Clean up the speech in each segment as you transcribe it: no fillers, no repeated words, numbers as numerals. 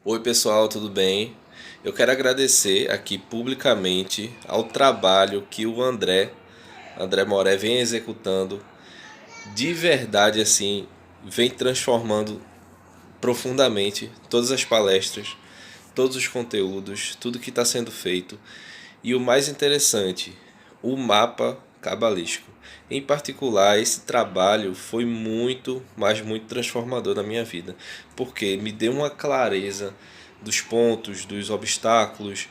Oi pessoal, tudo bem? Eu quero agradecer aqui publicamente ao trabalho que o André Moré vem executando. De verdade, assim, vem transformando profundamente todas as palestras, todos os conteúdos, tudo que está sendo feito. E o mais interessante, o mapa cabalístico. Em particular, esse trabalho foi muito, mas muito transformador na minha vida, porque me deu uma clareza dos pontos, dos obstáculos,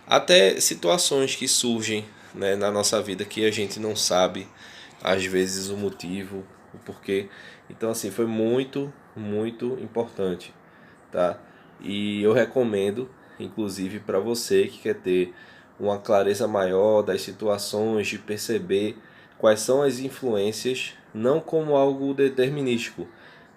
até situações que surgem, né, na nossa vida que a gente não sabe, às vezes, o motivo, o porquê. Então, assim, foi muito, muito importante, tá? E eu recomendo, inclusive, para você que quer ter uma clareza maior das situações, de perceber quais são as influências, não como algo determinístico,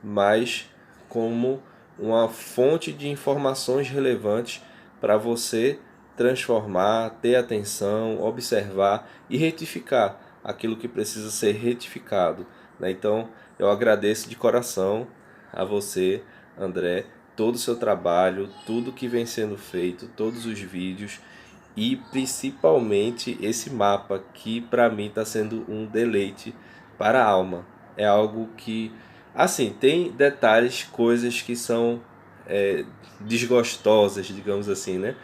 mas como uma fonte de informações relevantes para você transformar, ter atenção, observar e retificar aquilo que precisa ser retificado, né? Então, eu agradeço de coração a você, André, todo o seu trabalho, tudo que vem sendo feito, todos os vídeos e principalmente esse mapa que para mim está sendo um deleite para a alma. É algo que, assim, tem detalhes, coisas que são desgostosas, digamos assim, né?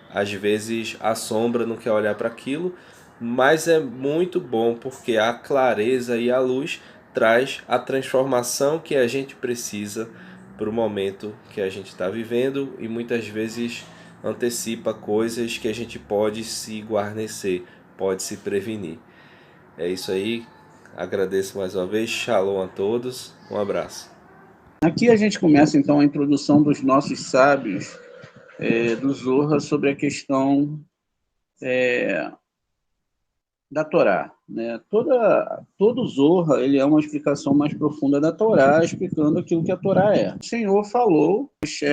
Às vezes a sombra não quer olhar para aquilo, mas é muito bom porque a clareza e a luz traz a transformação que a gente precisa para o momento que a gente está vivendo e muitas vezes antecipa coisas que a gente pode se guarnecer, pode se prevenir. É isso aí, agradeço mais uma vez, shalom a todos, um abraço. Aqui a gente começa, então, a introdução dos nossos sábios do Zohar sobre a questão da Torá. Né? Todo Zohar ele é uma explicação mais profunda da Torá, explicando aquilo que a Torá é. O Senhor falou, Moshe,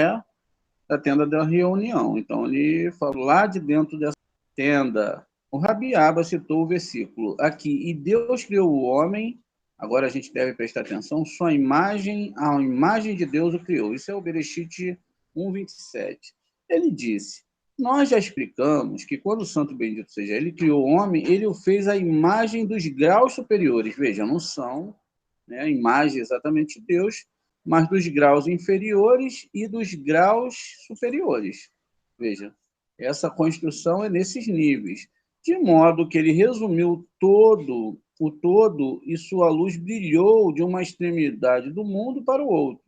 da tenda da reunião. Então, ele falou lá de dentro dessa tenda. O Rabi Abba citou o versículo aqui, e Deus criou o homem, agora a gente deve prestar atenção, sua imagem, a imagem de Deus o criou. Isso é o Bereshit 1:27. Ele disse, nós já explicamos que quando o Santo Bendito seja ele criou o homem, ele o fez à imagem dos graus superiores. Veja, não são, né, a imagem exatamente de Deus, mas dos graus inferiores e dos graus superiores. Veja, essa construção é nesses níveis, de modo que ele resumiu o todo, e sua luz brilhou de uma extremidade do mundo para o outro,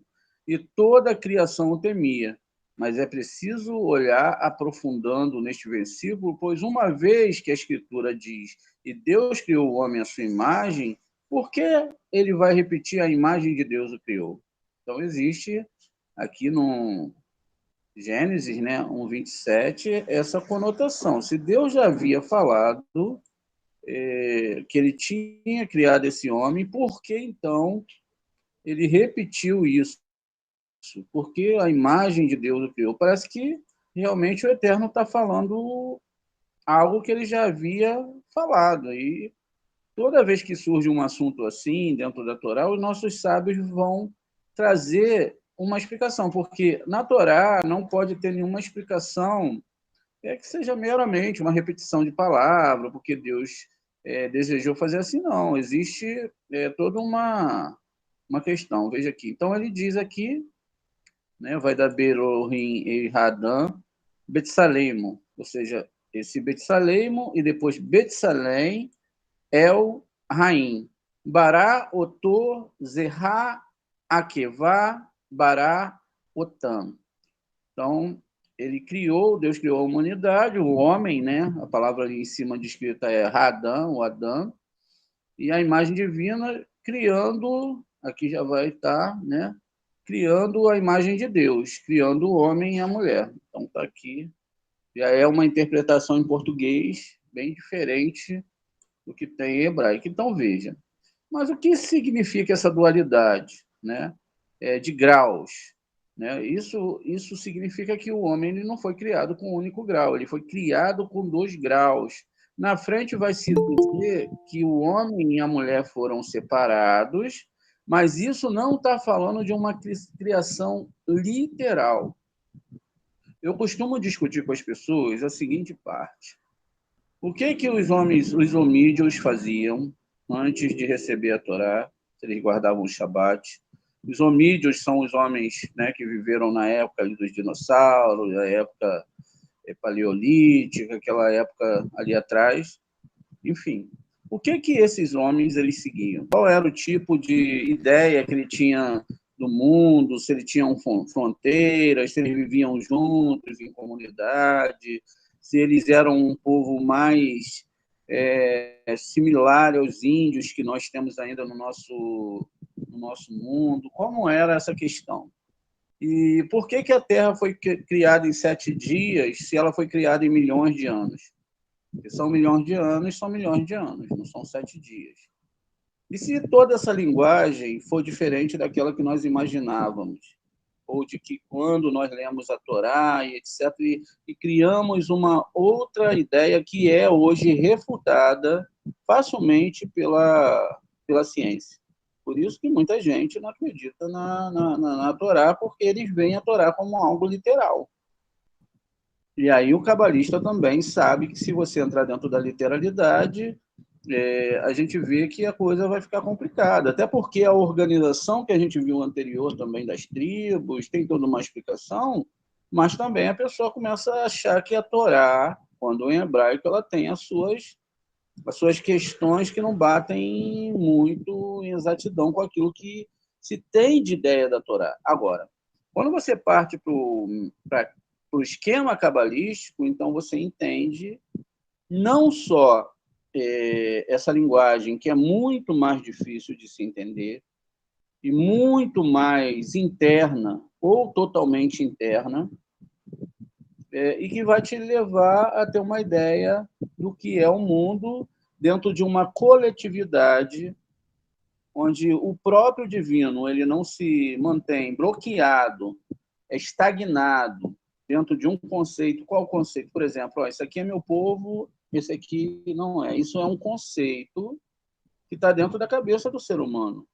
e toda a criação o temia. Mas é preciso olhar aprofundando neste versículo, pois uma vez que a Escritura diz, e Deus criou o homem à sua imagem, por que ele vai repetir a imagem de Deus o criou? Então, existe aqui no Gênesis, né, 1:27, essa conotação. Se Deus já havia falado que ele tinha criado esse homem, por que então ele repetiu isso? Porque a imagem de Deus o criou. Parece que realmente o Eterno está falando algo que ele já havia falado. E toda vez que surge um assunto assim dentro da Torá, os nossos sábios vão trazer uma explicação, porque na Torá não pode ter nenhuma explicação que seja meramente uma repetição de palavra, porque Deus desejou fazer assim, não. Existe toda uma questão. Veja aqui. Então ele diz aqui, né, vai dar Berorim e Radam, Betsalemo, ou seja, esse Betsalemo e depois Betsalém, El Raim, Bará, Otor, Zerá, Akevá, Bará, Otam. Então, Deus criou a humanidade, o homem, né? A palavra ali em cima descrita é Radam, o Adão, e a imagem divina criando, aqui já vai estar, né? Criando a imagem de Deus, criando o homem e a mulher. Então, está aqui. Já é uma interpretação em português bem diferente do que tem em hebraico. Então, veja. Mas o que significa essa dualidade, né? De graus? Né? Isso significa que o homem ele não foi criado com um único grau, ele foi criado com 2 graus. Na frente vai se dizer que o homem e a mulher foram separados, Mas isso não está falando de uma criação literal. Eu costumo discutir com as pessoas a seguinte parte. O que os homens, os homídeos faziam antes de receber a Torá? Se eles guardavam o Shabat. Os homídeos são os homens, né, que viveram na época dos dinossauros, na época paleolítica, aquela época ali atrás. Enfim, o que esses homens eles seguiam? Qual era o tipo de ideia que ele tinha do mundo? Se eles tinham fronteiras, se eles viviam juntos em comunidade, se eles eram um povo mais similar aos índios que nós temos ainda no nosso mundo? Como era essa questão? E por que a Terra foi criada em 7 dias se ela foi criada em milhões de anos? Porque são milhões de anos, não são 7 dias. E se toda essa linguagem for diferente daquela que nós imaginávamos, ou de que quando nós lemos a Torá e etc., e criamos uma outra ideia que é hoje refutada facilmente pela ciência. Por isso que muita gente não acredita na Torá, porque eles veem a Torá como algo literal. E aí o cabalista também sabe que se você entrar dentro da literalidade, a gente vê que a coisa vai ficar complicada. Até porque a organização que a gente viu anterior também das tribos, tem toda uma explicação, mas também a pessoa começa a achar que a Torá, quando em hebraico, ela tem as suas questões que não batem muito em exatidão com aquilo que se tem de ideia da Torá. Agora, quando você parte para o esquema cabalístico, então você entende não só essa linguagem que é muito mais difícil de se entender e muito mais interna ou totalmente interna, e que vai te levar a ter uma ideia do que é o mundo dentro de uma coletividade onde o próprio divino ele não se mantém bloqueado, estagnado dentro de um conceito. Qual o conceito? Por exemplo, isso aqui é meu povo, esse aqui não é. Isso é um conceito que está dentro da cabeça do ser humano.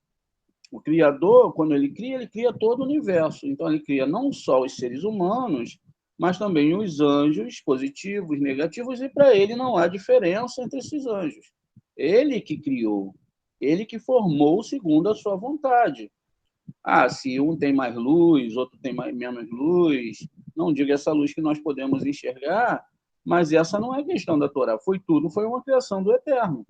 O Criador, quando ele cria todo o universo. Então, ele cria não só os seres humanos, mas também os anjos, positivos, negativos, e para ele não há diferença entre esses anjos. Ele que criou, ele que formou segundo a sua vontade. Se um tem mais luz, outro tem menos luz, não diga essa luz que nós podemos enxergar, mas essa não é questão da Torá. Foi uma criação do Eterno.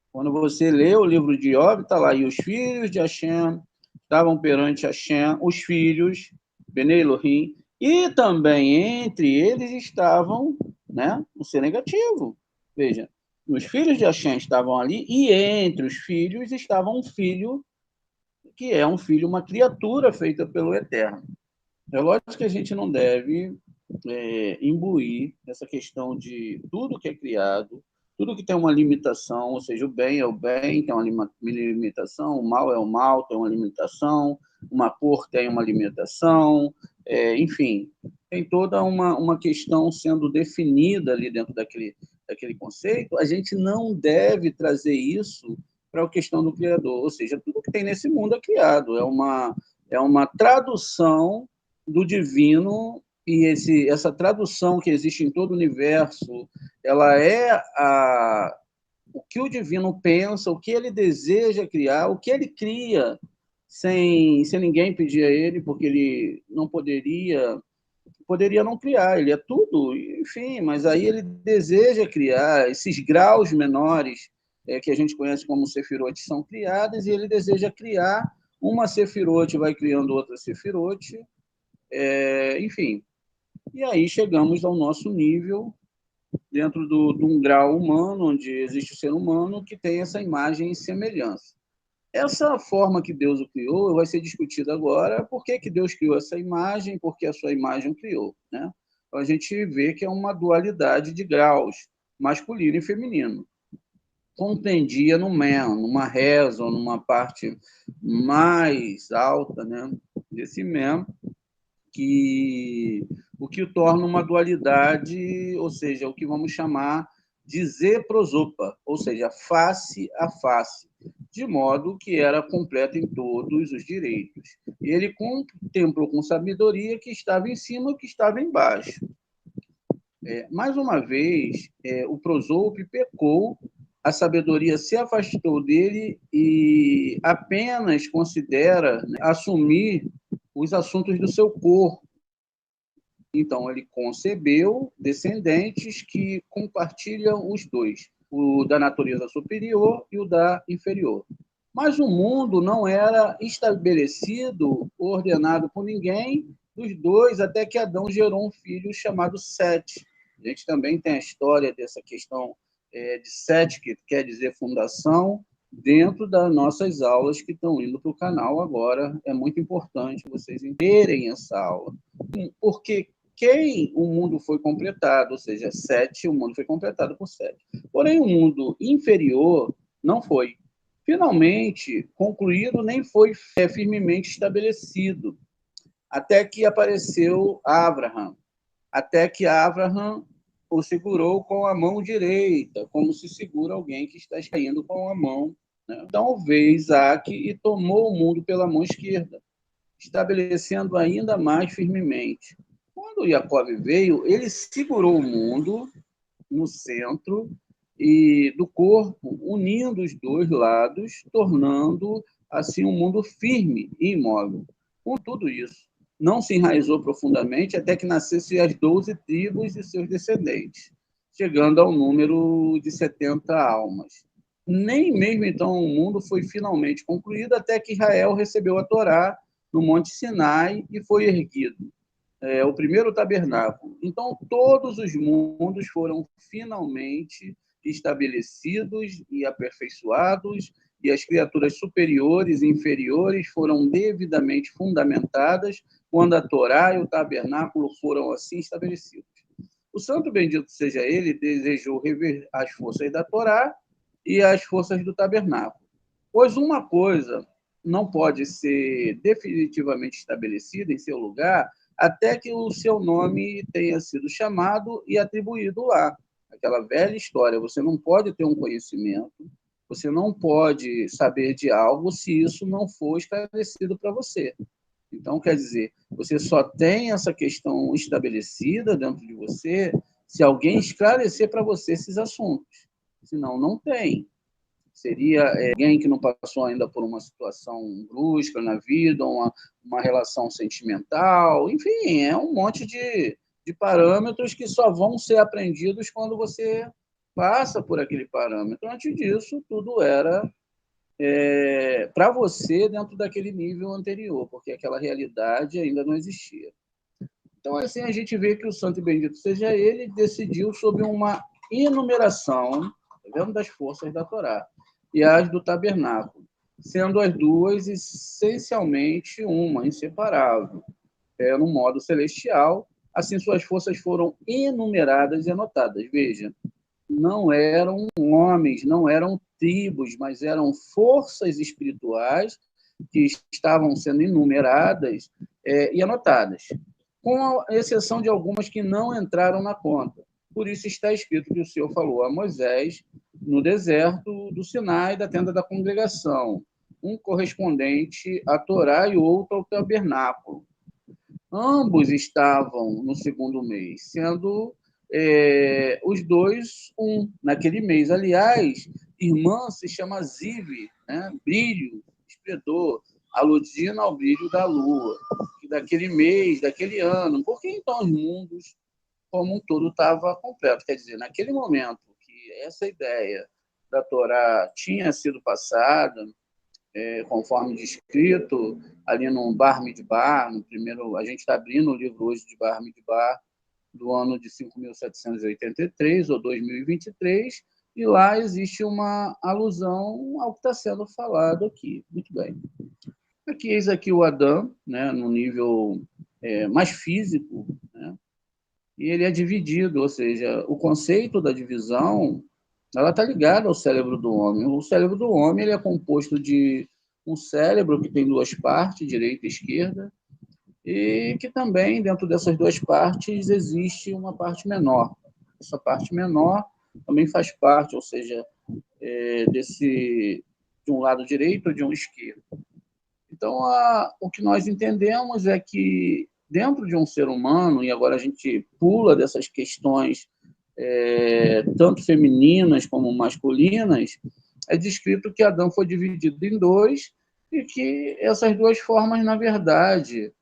Quando você lê o livro de Job, está lá, e os filhos de Hashem estavam perante Hashem, os filhos, Bnei Elohim, e também entre eles estavam, né, o ser negativo. Veja, os filhos de Hashem estavam ali, e entre os filhos estava um filho que é um filho, uma criatura feita pelo Eterno. É lógico que a gente não deve imbuir essa questão de tudo que é criado, tudo que tem uma limitação, ou seja, o bem é o bem, tem uma limitação, o mal é o mal, tem uma limitação, uma cor tem uma limitação, enfim, tem toda uma questão sendo definida ali dentro daquele conceito. A gente não deve trazer isso para a questão do Criador, ou seja, tudo que tem nesse mundo é criado, é uma tradução do divino, e essa tradução que existe em todo o universo, ela é o que o divino pensa, o que ele deseja criar, o que ele cria, sem ninguém pedir a ele, porque ele não poderia não criar, ele é tudo, enfim, mas aí ele deseja criar esses graus menores que a gente conhece como Sefirot são criadas, e ele deseja criar uma Sefirot, vai criando outra Sefirot, enfim. E aí chegamos ao nosso nível, dentro de um grau humano, onde existe o ser humano, que tem essa imagem e semelhança. Essa forma que Deus o criou vai ser discutida agora, por que Deus criou essa imagem, por que a sua imagem o criou, né? Então, a gente vê que é uma dualidade de graus, masculino e feminino. Compreendia numa reza, ou numa parte mais alta, né, desse mem, o que o torna uma dualidade, ou seja, o que vamos chamar de zeprosopa, ou seja, face a face, de modo que era completo em todos os direitos. Ele contemplou com sabedoria que estava em cima e que estava embaixo. Mais uma vez, o prosoupe pecou, a sabedoria se afastou dele e apenas considera, né, assumir os assuntos do seu corpo. Então, ele concebeu descendentes que compartilham os dois, o da natureza superior e o da inferior. Mas o mundo não era estabelecido, ordenado por ninguém, dos dois, até que Adão gerou um filho chamado Sete. A gente também tem a história dessa questão de Sete, que quer dizer fundação, dentro das nossas aulas que estão indo para o canal agora. É muito importante vocês entenderem essa aula. Porque o mundo foi completado, ou seja, Sete, o mundo foi completado por Sete. Porém, o mundo inferior não foi. Finalmente, concluído, nem foi firmemente estabelecido, até que apareceu Abraham, até que Abraham o segurou com a mão direita, como se segura alguém que está caindo com a mão, né? Então veio Isaac e tomou o mundo pela mão esquerda, estabelecendo ainda mais firmemente. Quando Jacob veio, ele segurou o mundo no centro e do corpo, unindo os dois lados, tornando assim um mundo firme e imóvel. Com tudo isso, não se enraizou profundamente até que nascessem as 12 tribos e seus descendentes, chegando ao número de 70 almas. Nem mesmo então o mundo foi finalmente concluído até que Israel recebeu a Torá no Monte Sinai e foi erguido. O primeiro tabernáculo. Então, todos os mundos foram finalmente estabelecidos e aperfeiçoados, e as criaturas superiores e inferiores foram devidamente fundamentadas quando a Torá e o tabernáculo foram assim estabelecidos. O santo bendito seja ele, desejou rever as forças da Torá e as forças do tabernáculo. Pois uma coisa não pode ser definitivamente estabelecida em seu lugar até que o seu nome tenha sido chamado e atribuído lá. Aquela velha história, você não pode ter um conhecimento, você não pode saber de algo se isso não for esclarecido para você. Então, quer dizer, você só tem essa questão estabelecida dentro de você se alguém esclarecer para você esses assuntos. Senão, não tem. Seria alguém que não passou ainda por uma situação brusca na vida, uma relação sentimental, enfim, é um monte de parâmetros que só vão ser aprendidos quando você passa por aquele parâmetro. Antes disso, tudo era para você dentro daquele nível anterior, porque aquela realidade ainda não existia. Então, assim, a gente vê que o Santo e Bendito seja ele decidiu sobre uma enumeração, tá vendo, das forças da Torá e as do tabernáculo, sendo as duas essencialmente uma, inseparável, no modo celestial. Assim, suas forças foram enumeradas e anotadas. Veja, não eram homens, não eram tribos, mas eram forças espirituais que estavam sendo enumeradas e anotadas, com a exceção de algumas que não entraram na conta. Por isso está escrito que o Senhor falou a Moisés no deserto do Sinai, da tenda da congregação, um correspondente à Torá e outro ao tabernáculo. Ambos estavam no segundo mês, sendo os dois um naquele mês. Aliás, irmã se chama Ziv, né? Brilho, esplendor, aludindo ao brilho da lua, daquele mês, daquele ano. Porque então os mundos como um todo estava completo. Quer dizer, naquele momento que essa ideia da Torá tinha sido passada, conforme descrito ali no Bar Midbar, no primeiro, a gente está abrindo o livro hoje de Bar Midbar, do ano de 5.783 ou 2023, e lá existe uma alusão ao que está sendo falado aqui. Muito bem. Aqui, eis aqui o Adão, né, no nível mais físico, né, e ele é dividido, ou seja, o conceito da divisão ela está ligada ao cérebro do homem. O cérebro do homem ele é composto de um cérebro que tem duas partes, direita e esquerda, e que também, dentro dessas duas partes, existe uma parte menor. Essa parte menor também faz parte, ou seja, desse de um lado direito ou de um esquerdo. Então, o que nós entendemos é que dentro de um ser humano, e agora a gente pula dessas questões tanto femininas como masculinas, é descrito que Adão foi dividido em dois e que essas duas formas, na verdade,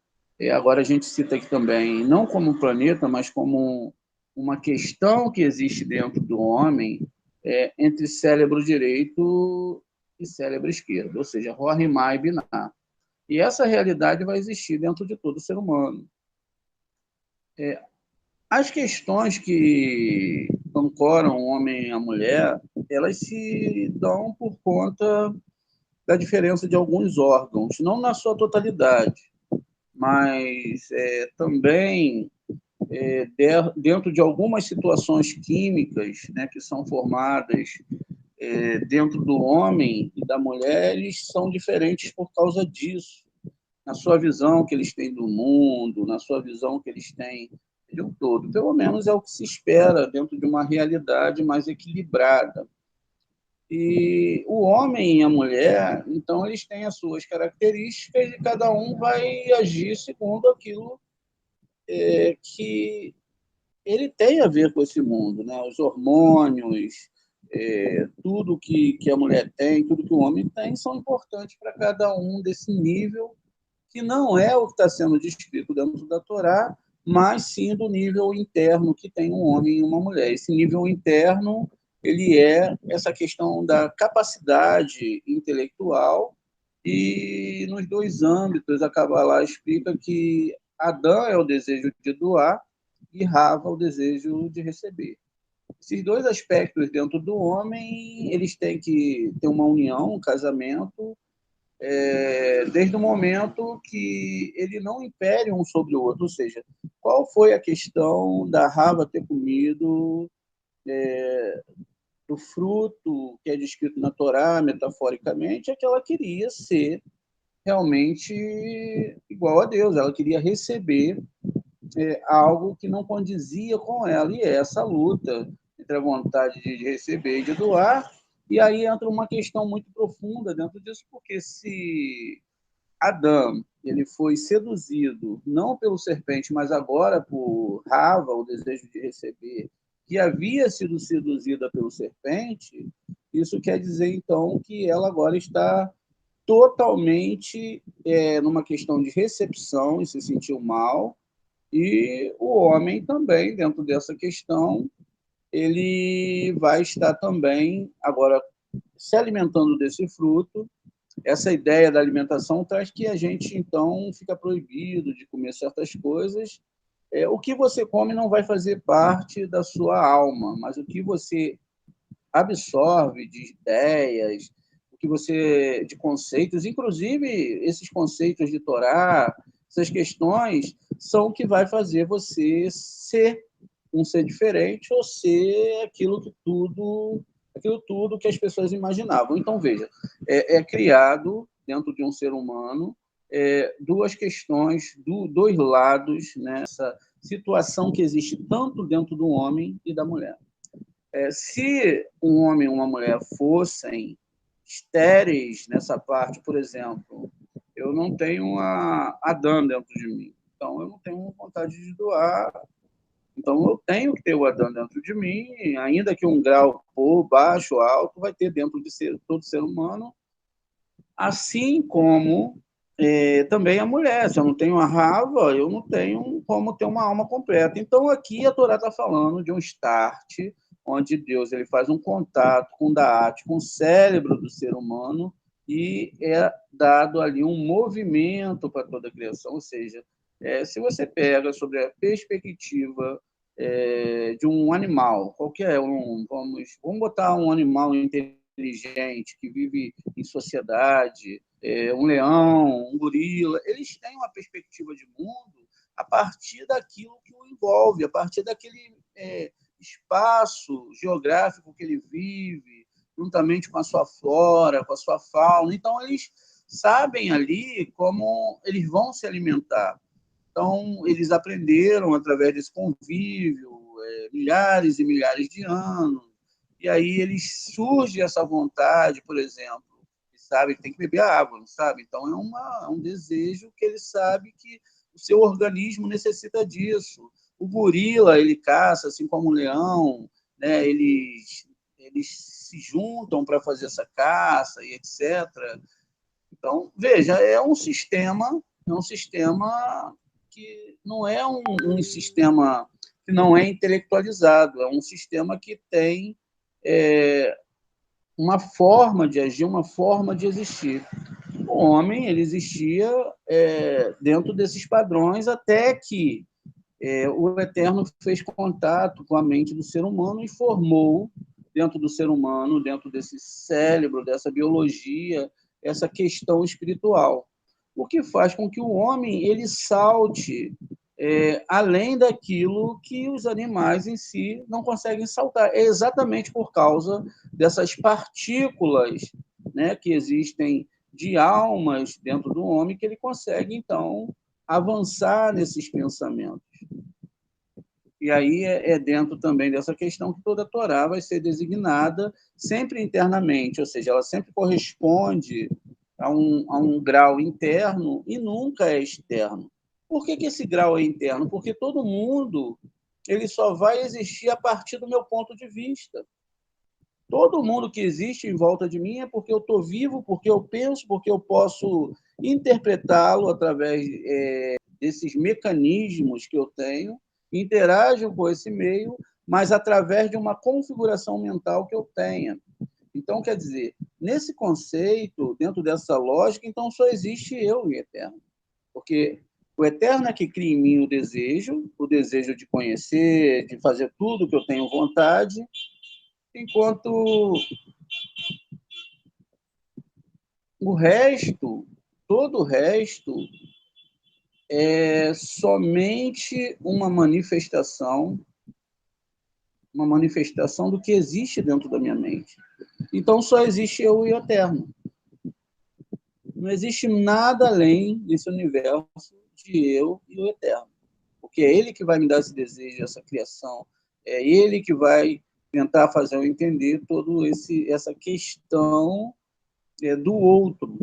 agora a gente cita aqui também, não como um planeta, mas como uma questão que existe dentro do homem entre cérebro direito e cérebro esquerdo, ou seja, Rohr, Rimá e Biná. E essa realidade vai existir dentro de todo ser humano. As questões que ancoram o homem e a mulher, elas se dão por conta da diferença de alguns órgãos, não na sua totalidade, mas também dentro de algumas situações químicas, né, que são formadas dentro do homem e da mulher, eles são diferentes por causa disso, na sua visão que eles têm do mundo, na sua visão que eles têm de um todo. Pelo menos é o que se espera dentro de uma realidade mais equilibrada. E o homem e a mulher, então, eles têm as suas características e cada um vai agir segundo aquilo que ele tem a ver com esse mundo, né? Os hormônios, tudo que a mulher tem, tudo que o homem tem, são importantes para cada um desse nível, que não é o que está sendo descrito dentro da Torá, mas sim do nível interno que tem um homem e uma mulher. Esse nível interno, ele é essa questão da capacidade intelectual, e nos dois âmbitos a Kabbalah explica que Adão é o desejo de doar e Rava o desejo de receber. Esses dois aspectos dentro do homem, eles têm que ter uma união, um casamento, desde o momento que ele não impere um sobre o outro. Ou seja, qual foi a questão da Rava ter comido do fruto que é descrito na Torá, metaforicamente, é que ela queria ser realmente igual a Deus, ela queria receber algo que não condizia com ela, e é essa luta entre a vontade de receber e de doar. E aí entra uma questão muito profunda dentro disso, porque se Adão ele foi seduzido não pelo serpente, mas agora por Rava, o desejo de receber, que havia sido seduzida pelo serpente, isso quer dizer então que ela agora está totalmente numa questão de recepção e se sentiu mal, e o homem também, dentro dessa questão, ele vai estar também agora se alimentando desse fruto. Essa ideia da alimentação traz que a gente, então, fica proibido de comer certas coisas. O que você come não vai fazer parte da sua alma, mas o que você absorve de ideias, o que você de conceitos, inclusive esses conceitos de Torá, essas questões são o que vai fazer você ser um ser diferente ou ser aquilo tudo que as pessoas imaginavam. Então, veja, é criado dentro de um ser humano duas questões, dois lados nessa situação que existe tanto dentro do homem e da mulher. Se um homem e uma mulher fossem estéreis nessa parte, por exemplo, eu não tenho Adão dentro de mim, então eu não tenho vontade de doar, então eu tenho que ter o Adão dentro de mim, ainda que um grau por baixo, alto, vai ter dentro de todo ser humano, assim como também a mulher. Se eu não tenho a Rava, eu não tenho como ter uma alma completa. Então, aqui a Torá está falando de um start, onde Deus ele faz um contato com o Da'at, com o cérebro do ser humano, e é dado ali um movimento para toda a criação. Ou seja, se você pega sobre a perspectiva de um animal, qualquer vamos botar um animal inteligente que vive em sociedade, um leão, um gorila, eles têm uma perspectiva de mundo a partir daquilo que o envolve, a partir daquele espaço geográfico que ele vive, juntamente com a sua flora, com a sua fauna. Então, eles sabem ali como eles vão se alimentar. Então, eles aprenderam através desse convívio, milhares e milhares de anos, e aí surge essa vontade, por exemplo, sabe, ele tem que beber água, não sabe? Então, é um desejo que ele sabe que o seu organismo necessita disso. O gorila, ele caça, assim como o leão, né? Eles se juntam para fazer essa caça e etc. Então, veja, é um sistema que não é um sistema que não é intelectualizado, é um sistema que tem uma forma de agir, uma forma de existir. O homem ele existia dentro desses padrões até que o Eterno fez contato com a mente do ser humano e formou dentro do ser humano, dentro desse cérebro, dessa biologia, essa questão espiritual. O que faz com que o homem ele salte além daquilo que os animais em si não conseguem saltar. É exatamente por causa dessas partículas, né, que existem de almas dentro do homem que ele consegue, então, avançar nesses pensamentos. E aí é dentro também dessa questão que toda a Torá vai ser designada sempre internamente, ou seja, ela sempre corresponde a um grau interno e nunca é externo. Por que esse grau é interno? Porque todo mundo ele só vai existir a partir do meu ponto de vista. Todo mundo que existe em volta de mim é porque eu estou vivo, porque eu penso, porque eu posso interpretá-lo através desses mecanismos que eu tenho, interajo com esse meio, mas através de uma configuração mental que eu tenha. Então, quer dizer, nesse conceito, dentro dessa lógica, então só existe eu e o Eterno. Porque o Eterno é que cria em mim o desejo de conhecer, de fazer tudo que eu tenho vontade, enquanto o resto, todo o resto, é somente uma manifestação do que existe dentro da minha mente. Então só existe eu e o Eterno. Não existe nada além desse universo de eu e o Eterno. Porque é ele que vai me dar esse desejo, essa criação. É ele que vai tentar fazer eu entender toda essa questão do outro.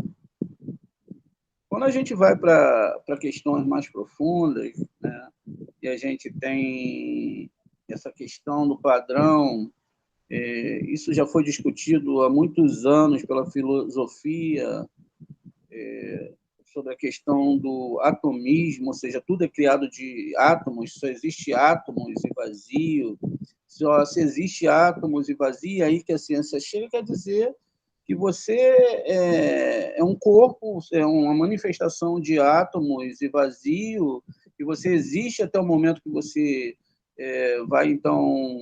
Quando a gente vai para questões mais profundas, né, e a gente tem essa questão do padrão, isso já foi discutido há muitos anos pela filosofia, sobre a questão do atomismo, ou seja, tudo é criado de átomos, só existe átomos e vazio, só se existe átomos e vazio, aí que a ciência chega, quer dizer que você é um corpo, é uma manifestação de átomos e vazio, e você existe até o momento que você vai, então,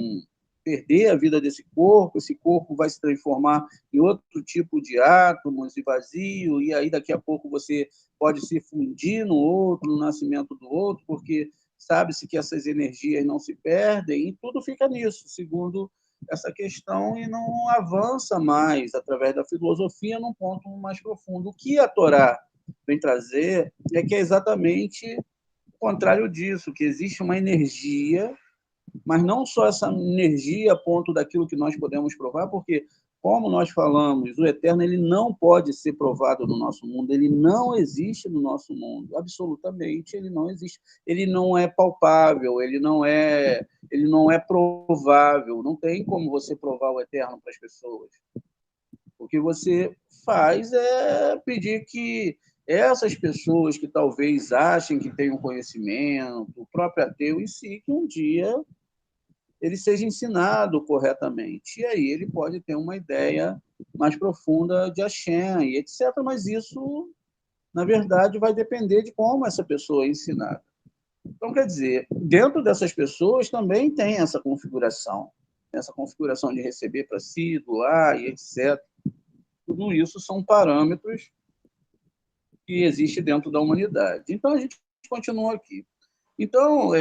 perder a vida desse corpo, esse corpo vai se transformar em outro tipo de átomos e vazio, e aí daqui a pouco você pode se fundir no outro, no nascimento do outro, porque sabe-se que essas energias não se perdem, e tudo fica nisso, segundo essa questão, e não avança mais através da filosofia num ponto mais profundo. O que a Torá vem trazer é que é exatamente o contrário disso, que existe uma energia, mas não só essa energia a ponto daquilo que nós podemos provar, porque, como nós falamos, o Eterno ele não pode ser provado no nosso mundo, ele não existe no nosso mundo, absolutamente ele não existe. Ele não é palpável, ele não é provável, não tem como você provar o Eterno para as pessoas. O que você faz é pedir que essas pessoas que talvez achem que têm um conhecimento, o próprio ateu em si, que um dia ele seja ensinado corretamente. E aí ele pode ter uma ideia mais profunda de Hashem, e etc. Mas isso, na verdade, vai depender de como essa pessoa é ensinada. Então, quer dizer, dentro dessas pessoas também tem essa configuração de receber para si, doar e etc. Tudo isso são parâmetros que existem dentro da humanidade. Então, a gente continua aqui. Então,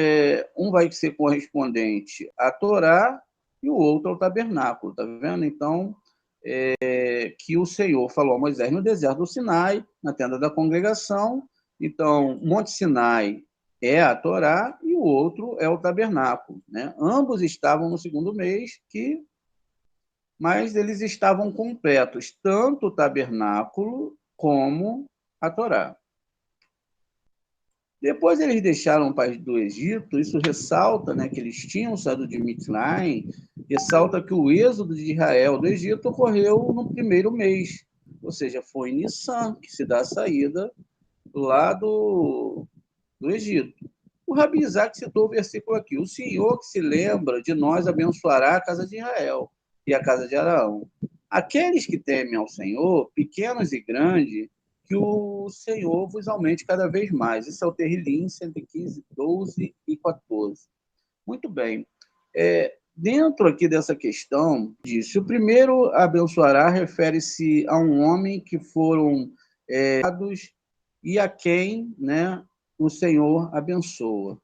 um vai ser correspondente à Torá e o outro ao tabernáculo, tá vendo? Então, que o Senhor falou a Moisés no deserto do Sinai, na tenda da congregação. Então, Monte Sinai é a Torá e o outro é o tabernáculo, né? Ambos estavam no segundo mês, que mas eles estavam completos, tanto o tabernáculo como a Torá. Depois eles deixaram o país do Egito, isso ressalta, né, que eles tinham saído de Mitzrayim, ressalta que o êxodo de Israel do Egito ocorreu no primeiro mês, ou seja, foi em Nissan que se dá a saída lá do Egito. O Rabi Isaac citou o versículo aqui: o Senhor que se lembra de nós abençoará a casa de Israel e a casa de Araão. Aqueles que temem ao Senhor, pequenos e grandes, que o Senhor vos aumente cada vez mais. Isso é o Terrilim 115, 12 e 14. Muito bem. Dentro aqui dessa questão, disse, o primeiro abençoará refere-se a um homem que foram dados e a quem, né, o Senhor abençoa.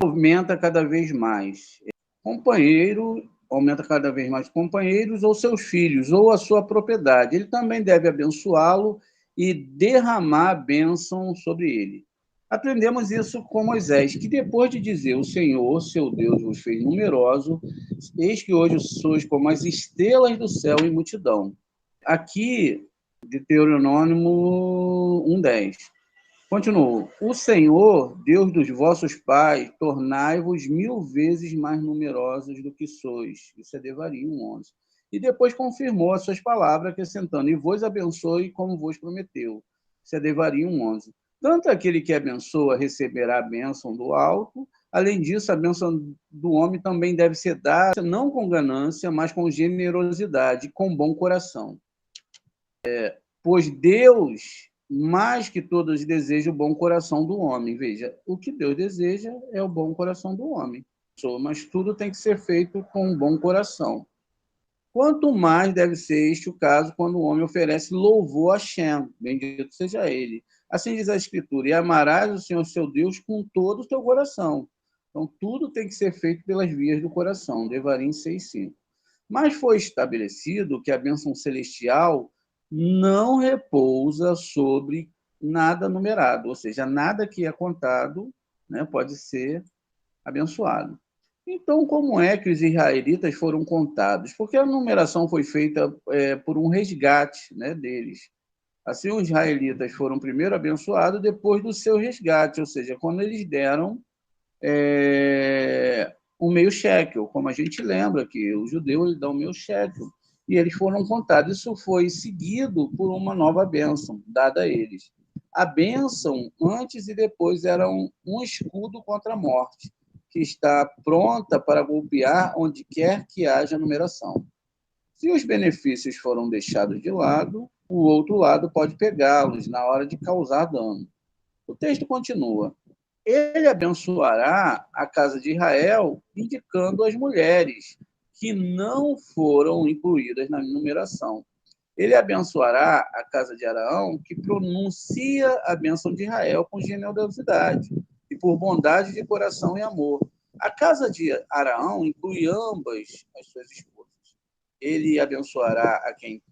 Aumenta cada vez mais. Companheiro, aumenta cada vez mais companheiros ou seus filhos, ou a sua propriedade. Ele também deve abençoá-lo e derramar a bênção sobre ele. Aprendemos isso com Moisés, que depois de dizer: o Senhor, seu Deus, vos fez numeroso, eis que hoje sois como as estrelas do céu em multidão. Aqui, de Deuteronômio 1:10. Continuou: o Senhor, Deus dos vossos pais, tornai-vos 1000 vezes mais numerosos do que sois. Isso é Devarim 11. E depois confirmou as suas palavras, acrescentando: e vos abençoe como vos prometeu. Isso é Devarim 11. Tanto aquele que abençoa receberá a bênção do alto. Além disso, a bênção do homem também deve ser dada, não com ganância, mas com generosidade, com bom coração. Pois Deus, mais que todos, deseja o bom coração do homem. Veja, o que Deus deseja é o bom coração do homem. Mas tudo tem que ser feito com um bom coração. Quanto mais deve ser este o caso quando o homem oferece louvor a Shem, bendito seja ele. Assim diz a Escritura: e amarás o Senhor seu Deus com todo o teu coração. Então, tudo tem que ser feito pelas vias do coração. Devarim 6:5. Mas foi estabelecido que a bênção celestial não repousa sobre nada numerado, ou seja, nada que é contado, né, pode ser abençoado. Então, como é que os israelitas foram contados? Porque a numeração foi feita por um resgate, né, deles. Assim, os israelitas foram primeiro abençoados depois do seu resgate, ou seja, quando eles deram um meio shekel, como a gente lembra que o judeu ele dá um meio shekel, e eles foram contados. Isso foi seguido por uma nova bênção dada a eles. A bênção, antes e depois, era um escudo contra a morte, que está pronta para golpear onde quer que haja numeração. Se os benefícios foram deixados de lado, o outro lado pode pegá-los na hora de causar dano. O texto continua: ele abençoará a casa de Israel, indicando as mulheres que não foram incluídas na numeração. Ele abençoará a casa de Araão, que pronuncia a bênção de Israel com generosidade e por bondade de coração e amor. A casa de Araão inclui ambas as suas esposas. Ele abençoará a quem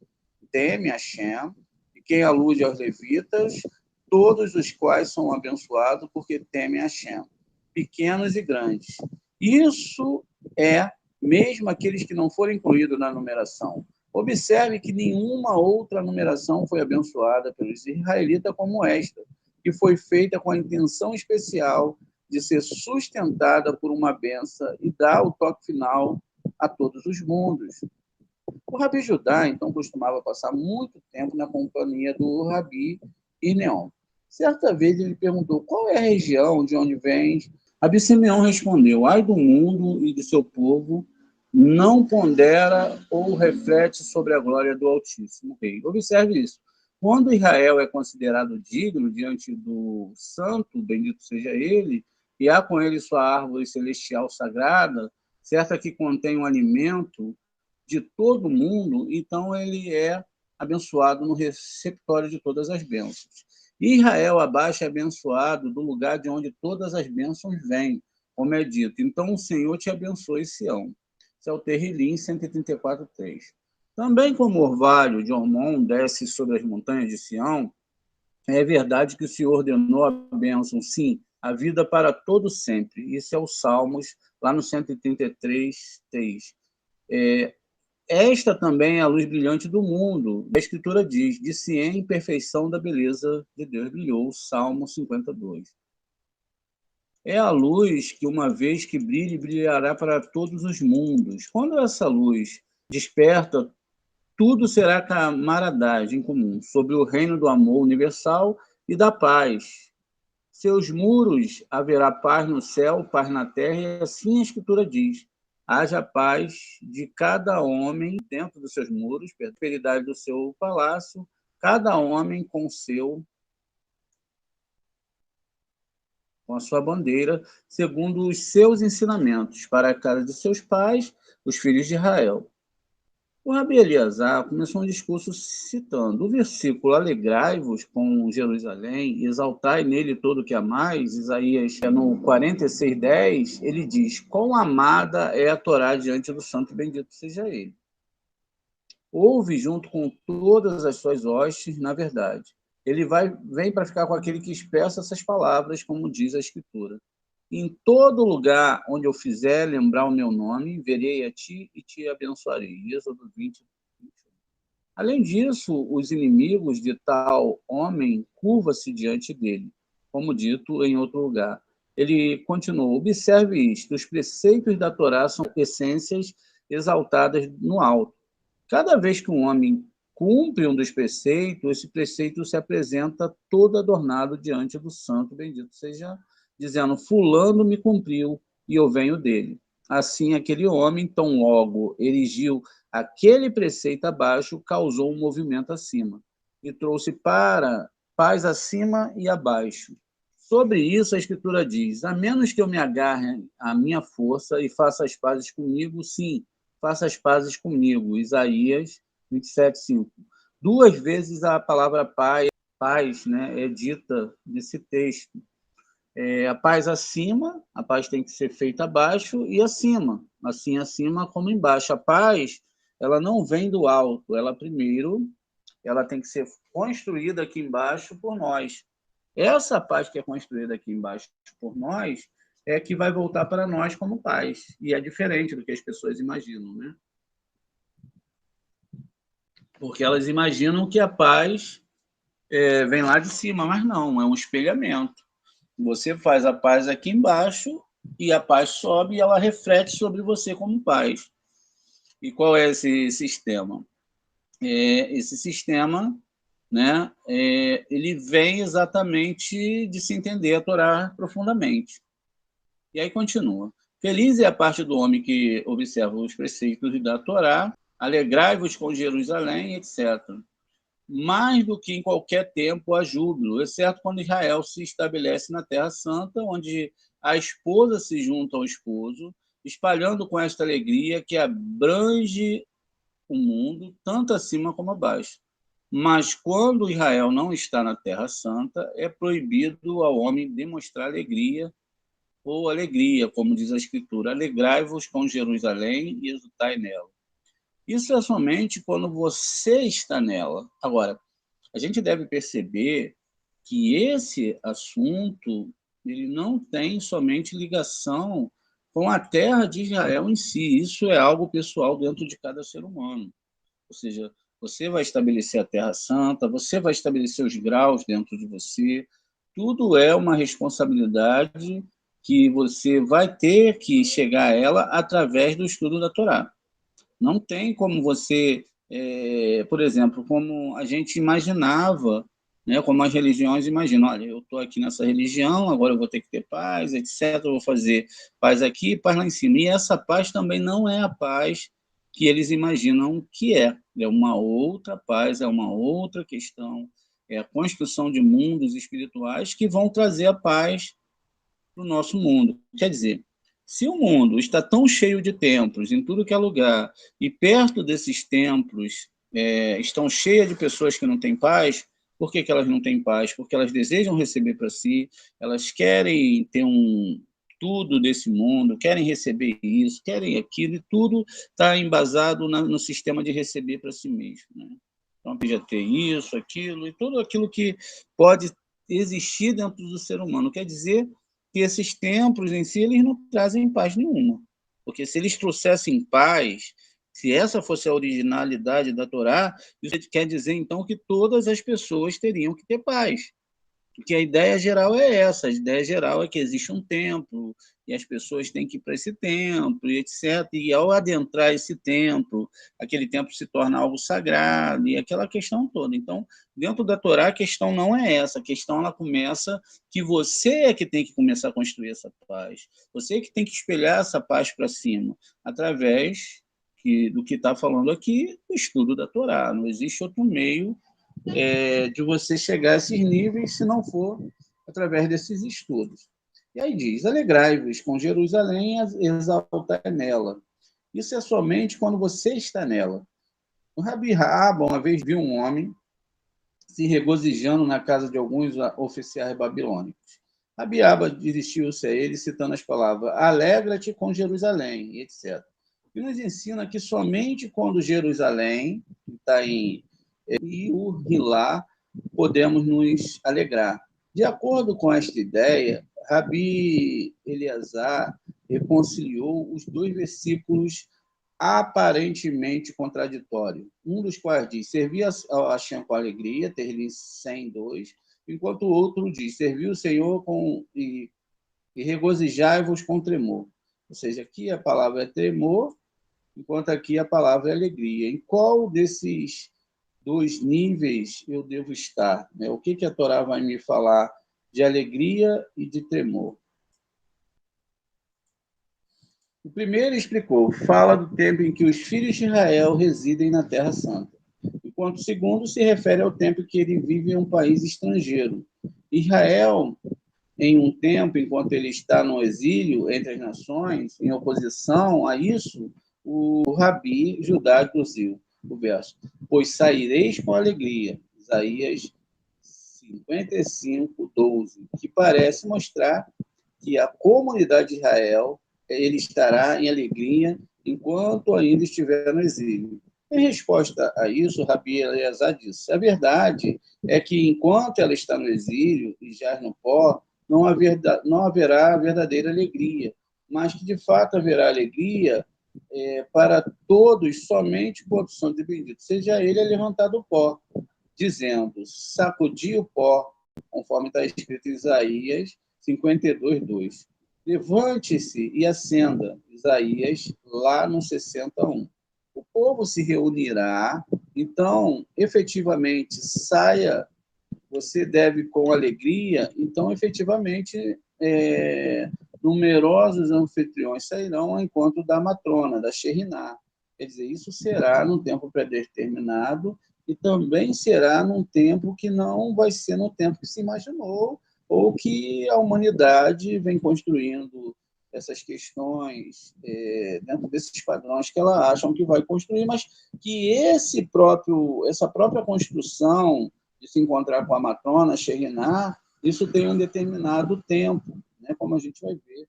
teme a Shem, e quem alude aos levitas, todos os quais são abençoados porque temem a Shem, pequenos e grandes. Isso é mesmo aqueles que não foram incluídos na numeração. Observe que nenhuma outra numeração foi abençoada pelos israelitas como esta, que foi feita com a intenção especial de ser sustentada por uma bênção e dar o toque final a todos os mundos. O Rabi Judá, então, costumava passar muito tempo na companhia do Rabi Irneon. Certa vez ele perguntou: qual é a região de onde vens? Rabi Simeão respondeu: ai do mundo e de seu povo, não pondera ou reflete sobre a glória do Altíssimo Rei. Observe isso. Quando Israel é considerado digno diante do Santo, bendito seja ele, e há com ele sua árvore celestial sagrada, certa que contém um alimento de todo mundo, então ele é abençoado no receptório de todas as bênçãos. Israel abaixo é abençoado do lugar de onde todas as bênçãos vêm, como é dito. Então o Senhor te abençoe, Sião. Isso é o Terrilim 134:3. Também como o orvalho de Ormon desce sobre as montanhas de Sião, é verdade que o Senhor ordenou a bênção, sim, a vida para todo sempre. Isso é o Salmos, lá no 133:3. esta também é a luz brilhante do mundo. A Escritura diz: de Siém, perfeição da beleza de Deus brilhou. Salmo 52. É a luz que, uma vez que brilhe, brilhará para todos os mundos. Quando essa luz desperta, tudo será camaradagem comum, sobre o reino do amor universal e da paz. Seus muros haverá paz no céu, paz na terra, e assim a Escritura diz: haja paz de cada homem dentro dos seus muros, prosperidade do seu palácio, cada homem com a sua bandeira, segundo os seus ensinamentos, para a casa de seus pais, os filhos de Israel. O Rabi Eleazar começou um discurso citando o versículo: alegrai-vos com Jerusalém, exaltai nele todo o que amais. Isaías, no 46:10, ele diz: quão amada é a Torá diante do santo e bendito seja ele. Ouve junto com todas as suas hostes, na verdade. Ele vem para ficar com aquele que expressa essas palavras, como diz a Escritura. Em todo lugar onde eu fizer lembrar o meu nome, verei a ti e te abençoarei. Êxodo 20. Além disso, os inimigos de tal homem curvam-se diante dele, como dito em outro lugar. Ele continuou: observe isto, os preceitos da Torá são essências exaltadas no alto. Cada vez que um homem cumpre um dos preceitos, esse preceito se apresenta todo adornado diante do santo, bendito seja, dizendo: fulano me cumpriu e eu venho dele. Assim, aquele homem, tão logo erigiu aquele preceito abaixo, causou um movimento acima e trouxe para paz acima e abaixo. Sobre isso, a Escritura diz: a menos que eu me agarre à minha força e faça as pazes comigo, sim, faça as pazes comigo. Isaías 27:5. Duas vezes a palavra paz, né, é dita nesse texto. A paz acima, a paz tem que ser feita abaixo e acima, assim acima como embaixo. A paz, ela não vem do alto, ela tem que ser construída aqui embaixo por nós. Essa paz que é construída aqui embaixo por nós é que vai voltar para nós como paz, e é diferente do que as pessoas imaginam, né? Porque elas imaginam que a paz vem lá de cima, mas não, é um espelhamento. Você faz a paz aqui embaixo e a paz sobe e ela reflete sobre você como paz. E qual é esse sistema? Esse sistema, né, ele vem exatamente de se entender a Torá profundamente. E aí continua. Feliz é a parte do homem que observa os preceitos da Torá, alegrai-vos com Jerusalém, etc. Mais do que em qualquer tempo há júbilo, exceto quando Israel se estabelece na Terra Santa, onde a esposa se junta ao esposo, espalhando com esta alegria que abrange o mundo, tanto acima como abaixo. Mas quando Israel não está na Terra Santa, é proibido ao homem demonstrar alegria, ou alegria, como diz a Escritura: alegrai-vos com Jerusalém e exultai nela. Isso é somente quando você está nela. Agora, a gente deve perceber que esse assunto ele não tem somente ligação com a terra de Israel em si. Isso é algo pessoal dentro de cada ser humano. Ou seja, você vai estabelecer a Terra Santa, você vai estabelecer os graus dentro de você. Tudo é uma responsabilidade que você vai ter que chegar a ela através do estudo da Torá. Não tem como você, por exemplo, como a gente imaginava, né, como as religiões imaginam: olha, eu estou aqui nessa religião, agora eu vou ter que ter paz, etc. Eu vou fazer paz aqui, paz lá em cima. E essa paz também não é a paz que eles imaginam que é. É uma outra paz, é uma outra questão. É a construção de mundos espirituais que vão trazer a paz para o nosso mundo. Quer dizer, se o mundo está tão cheio de templos em tudo que é lugar, e perto desses templos estão cheias de pessoas que não têm paz, por que elas não têm paz? Porque elas desejam receber para si, elas querem ter tudo desse mundo, querem receber isso, querem aquilo, e tudo está embasado no sistema de receber para si mesmo. Né? Então, podia ter isso, aquilo, e tudo aquilo que pode existir dentro do ser humano. Quer dizer que esses templos em si eles não trazem paz nenhuma. Porque se eles trouxessem paz, Se essa fosse a originalidade da Torá, isso quer dizer, então, que todas as pessoas teriam que ter paz. Porque a ideia geral é essa, a ideia geral é que existe um templo, e as pessoas têm que ir para esse templo, e etc. E ao adentrar esse templo, aquele templo se torna algo sagrado, e aquela questão toda. Então, dentro da Torá, a questão não é essa, a questão ela começa que você é que tem que começar a construir essa paz, você é que tem que espelhar essa paz para cima, através do que está falando aqui, o estudo da Torá. Não existe outro meio de você chegar a esses níveis se não for através desses estudos. E aí diz: alegrai-vos com Jerusalém e exaltai nela. Isso é somente quando você está nela. O Rabi Raaba uma vez viu um homem se regozijando na casa de alguns oficiais babilônicos. Rabi Raaba dirigi-se a ele citando as palavras: alegra-te com Jerusalém, etc. E nos ensina que somente quando Jerusalém, que está em e o Hilá, podemos nos alegrar. De acordo com esta ideia, Rabi Eleazar reconciliou os dois versículos aparentemente contraditórios. Um dos quais diz: servi a Hashem com alegria, Terlim 102, enquanto o outro diz: servi o Senhor e regozijai-vos com tremor. Ou seja, aqui a palavra é tremor, enquanto aqui a palavra é alegria. Em qual desses dois níveis eu devo estar? O que a Torá vai me falar de alegria e de temor? O primeiro explicou, fala do tempo em que os filhos de Israel residem na Terra Santa, enquanto o segundo se refere ao tempo em que ele vive em um país estrangeiro. Israel, em um tempo, enquanto ele está no exílio entre as nações, em oposição a isso, o Rabi Judá traduziu o verso: pois saireis com alegria, Isaías 55, 12, que parece mostrar que a comunidade de Israel ele estará em alegria enquanto ainda estiver no exílio. Em resposta a isso, Rabi Eleazar disse: a verdade é que enquanto ela está no exílio e jaz no pó, não haverá verdadeira alegria, mas que de fato haverá alegria para todos somente quando são benditos. Seja ele levantado do pó, dizendo: sacudi o pó, conforme está escrito em Isaías 52, 2. Levante-se e acenda, Isaías, lá no 61. O povo se reunirá, então, efetivamente, saia, você deve com alegria, então, efetivamente, numerosos anfitriões sairão ao encontro da matrona, da Sheriná. Quer dizer, isso será num tempo predeterminado e também será num tempo que não vai ser no tempo que se imaginou ou que a humanidade vem construindo essas questões dentro desses padrões que ela acham que vai construir, mas que essa própria construção de se encontrar com a matrona, Sheriná, isso tem um determinado tempo, né, como a gente vai ver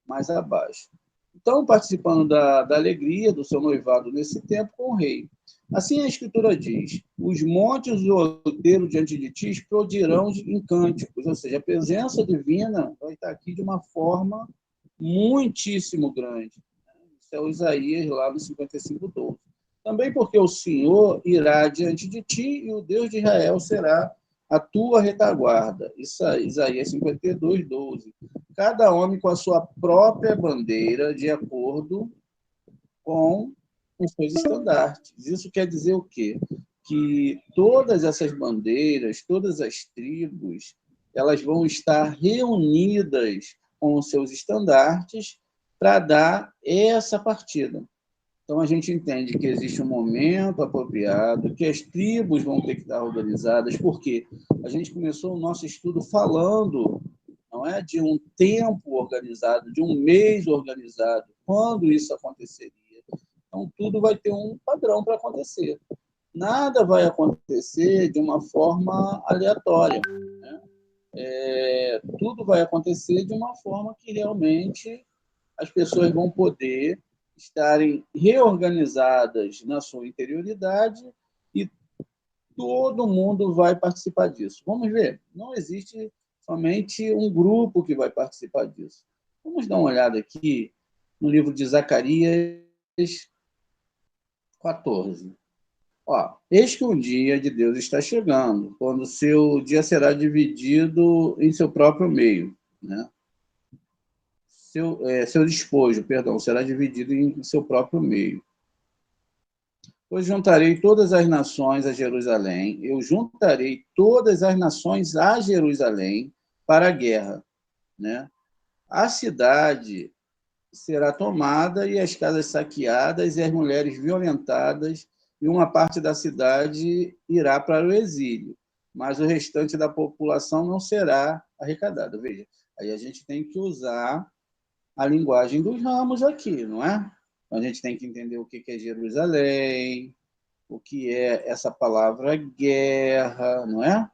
mais abaixo. Então, participando da alegria do seu noivado nesse tempo com o rei. Assim a Escritura diz: os montes do outeiro diante de ti explodirão em cânticos, ou seja, a presença divina vai estar aqui de uma forma muitíssimo grande. Isso é o Isaías lá no 55, 12. Também porque o Senhor irá diante de ti e o Deus de Israel será a tua retaguarda. Isso aí, Isaías 52, 12. Cada homem com a sua própria bandeira, de acordo com os seus estandartes. Isso quer dizer o quê? Que todas essas bandeiras, todas as tribos, elas vão estar reunidas com os seus estandartes para dar essa partida. Então, a gente entende que existe um momento apropriado, que as tribos vão ter que estar organizadas, porque a gente começou o nosso estudo falando, não é, de um tempo organizado, de um mês organizado, quando isso aconteceria. Então, tudo vai ter um padrão para acontecer. Nada vai acontecer de uma forma aleatória, né? Tudo vai acontecer de uma forma que realmente as pessoas vão poder estarem reorganizadas na sua interioridade e todo mundo vai participar disso. Vamos ver, não existe somente um grupo que vai participar disso. Vamos dar uma olhada aqui no livro de Zacarias, 14. Ó, eis que um dia de Deus está chegando, quando seu dia será dividido em seu próprio meio, né? Seu despojo, perdão, será dividido em seu próprio meio. Pois juntarei todas as nações a Jerusalém, eu juntarei todas as nações a Jerusalém para a guerra, né? A cidade será tomada e as casas saqueadas e as mulheres violentadas, e uma parte da cidade irá para o exílio, mas o restante da população não será arrecadado. Veja, aí a gente tem que usar a linguagem dos ramos aqui, não é? A gente tem que entender o que é Jerusalém, o que é essa palavra guerra, não é?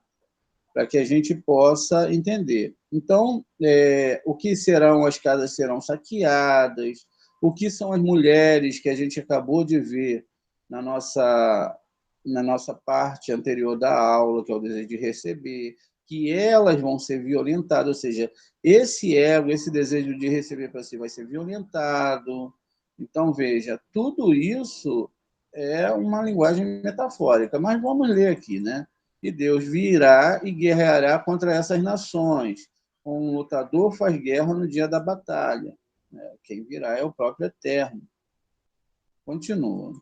Para que a gente possa entender. Então, o que serão as casas serão saqueadas, o que são as mulheres que a gente acabou de ver na nossa parte anterior da aula, que é o desejo de receber, que elas vão ser violentadas, ou seja, esse ego, esse desejo de receber para si vai ser violentado. Então, veja, tudo isso é uma linguagem metafórica, mas vamos ler aqui, né? E Deus virá e guerreará contra essas nações. Um lutador faz guerra no dia da batalha. Quem virá é o próprio Eterno. Continua.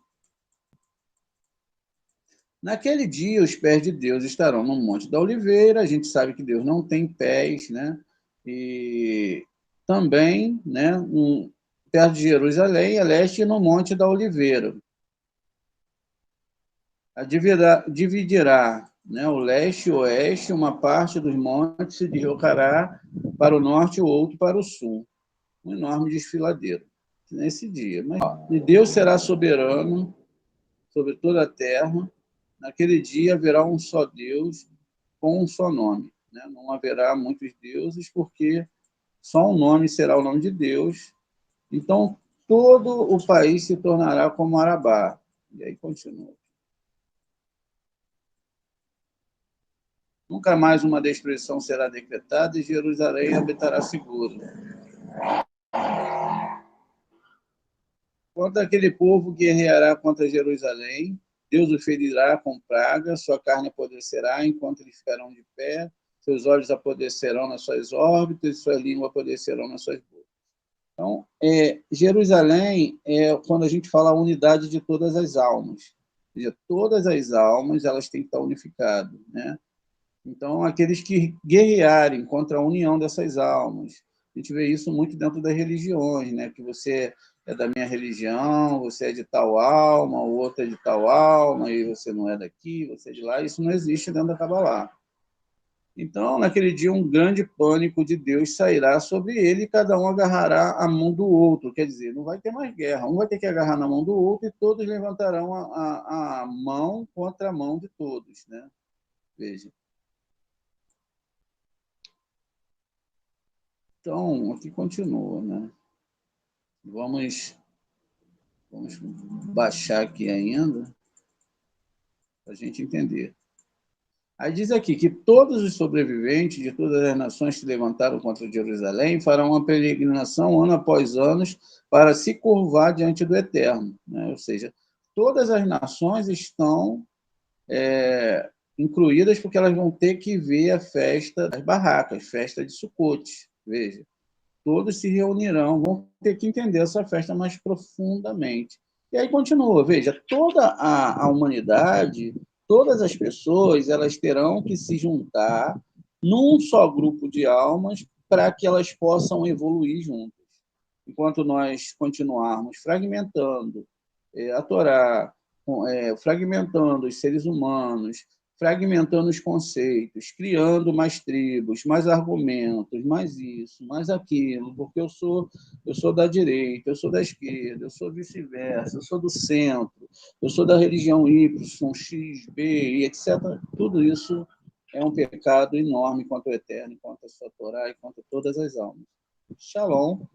Naquele dia, os pés de Deus estarão no Monte da Oliveira. A gente sabe que Deus não tem pés, né? E também, né, perto de Jerusalém, a leste, no Monte da Oliveira. Dividirá, né, o leste e o oeste, uma parte dos montes se deslocará para o norte e o outro para o sul. Um enorme desfiladeiro nesse dia. Mas, e Deus será soberano sobre toda a terra. Naquele dia haverá um só Deus com um só nome. Né? Não haverá muitos deuses, porque só um nome será o nome de Deus. Então, todo o país se tornará como Arabá. E aí continua. Nunca mais uma destruição será decretada e Jerusalém habitará seguro. Quando aquele povo guerreará contra Jerusalém, Deus o ferirá com praga, sua carne apodrecerá enquanto eles ficarão de pé, seus olhos apodrecerão nas suas órbitas, sua língua apodrecerão nas suas bocas. Então, Jerusalém é quando a gente fala a unidade de todas as almas. Ou seja, todas as almas elas têm que estar unificadas, né? Então, aqueles que guerrearem contra a união dessas almas. A gente vê isso muito dentro das religiões, né? Que você é da minha religião, você é de tal alma, o outro é de tal alma, e você não é daqui, você é de lá. Isso não existe dentro da Kabbalah. Então, naquele dia, um grande pânico de Deus sairá sobre ele e cada um agarrará a mão do outro. Quer dizer, não vai ter mais guerra. Um vai ter que agarrar na mão do outro e todos levantarão a mão contra a mão de todos, né? Veja. Então, aqui continua, né? Vamos baixar aqui ainda para a gente entender. Aí diz aqui que todos os sobreviventes de todas as nações que se levantaram contra Jerusalém farão uma peregrinação ano após ano para se curvar diante do Eterno. Né? Ou seja, todas as nações estão incluídas porque elas vão ter que ver a festa das barracas, festa de Sucote. Veja, todos se reunirão, vão ter que entender essa festa mais profundamente. E aí continua, veja, toda a humanidade, todas as pessoas, elas terão que se juntar num só grupo de almas para que elas possam evoluir juntas. Enquanto nós continuarmos fragmentando a Torá, fragmentando os seres humanos, fragmentando os conceitos, criando mais tribos, mais argumentos, mais isso, mais aquilo, porque eu sou da direita, eu sou da esquerda, eu sou vice-versa, eu sou do centro, eu sou da religião Y, X, B, e etc. Tudo isso é um pecado enorme contra o Eterno, contra a sua Torá e contra todas as almas. Shalom.